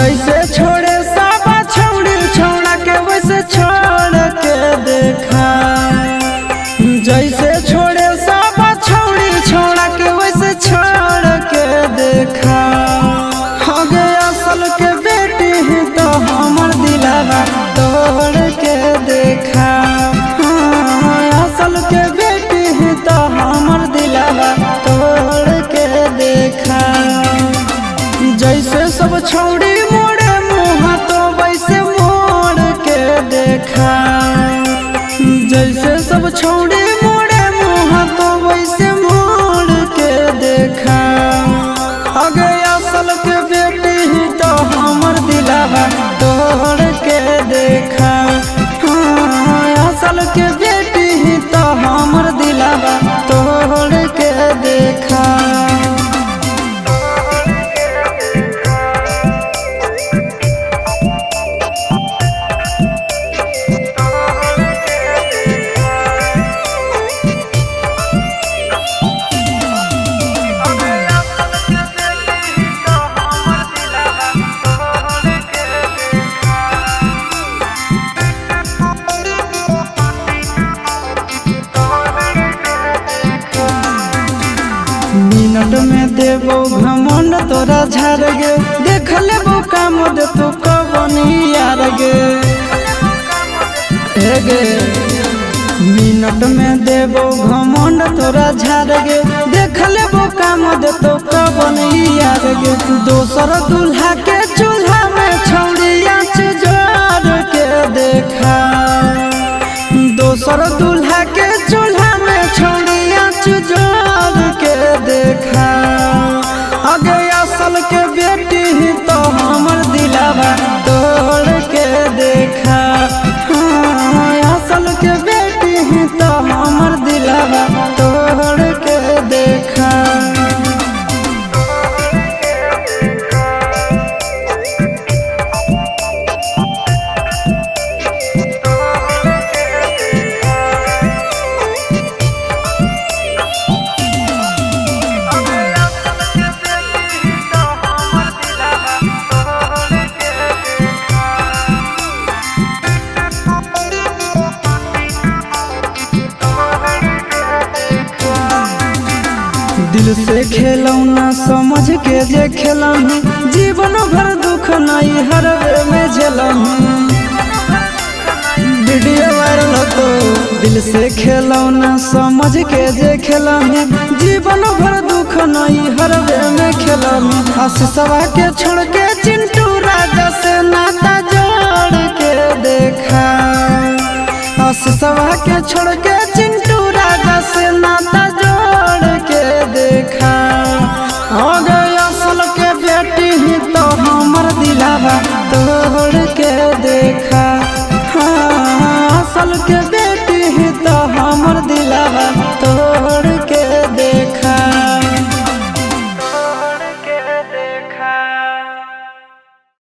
जैसे छोड़े साबा छौड़ी छौड़ा के वैसे छोड़ के देखा। जैसे छोड़े साबा छौड़ी छौड़ा के वैसे छोड़ के देखा। हो गए असल के बेटी ही तो हमर दिलवा तोड़ के देखा। असल के बेटी ही तो हमर दिलवा तोड़ के देखा। जैसे सब छौड़ी मोड़े मुँह तो वैसे मोड़ के देखा। जैसे सब छौड़ी मोड़े मुँह तो वैसे मोड़ के देखा। अगे असल के बेटी ही तो हमर दिलवा तोड़ के देखा। असल के बेटी ही तो हमर दिलवा तोड़ के देखा। मिनट में देबो घमंड तोरा झाड़ गे। देख लेबो काम दे तू कबनी यार गे। गे मिनट में देबो घमंड तोरा झाड़ गे। देख लेबो काम दे तू कबनी यार गे। दोसर दूल्हा के चूल्हा में छौड़िया जोड़ के देखा। दोसर दूल्हा के चूल्हा में छौड़िया जोड़ के देखा। अगे असल के बेटी ही तो हमर दिलवा तोड़ के देखा। असल के बेटी ही तो हमर दिलवा तोड़ के देखा। दिल से खेलौना समझ के जे खेलही। जीवन भर दुख नहीं हरवे में झेलही। वीडियो वायरल तो दिल से खेलौना समझ के जे खेलही। जीवन भर दुख नहीं हरवे में खेलही। आशीषवा के छोड़ के चिंटू राजा से नाता जोड़ के देखा। आशीषवा के छोड़ के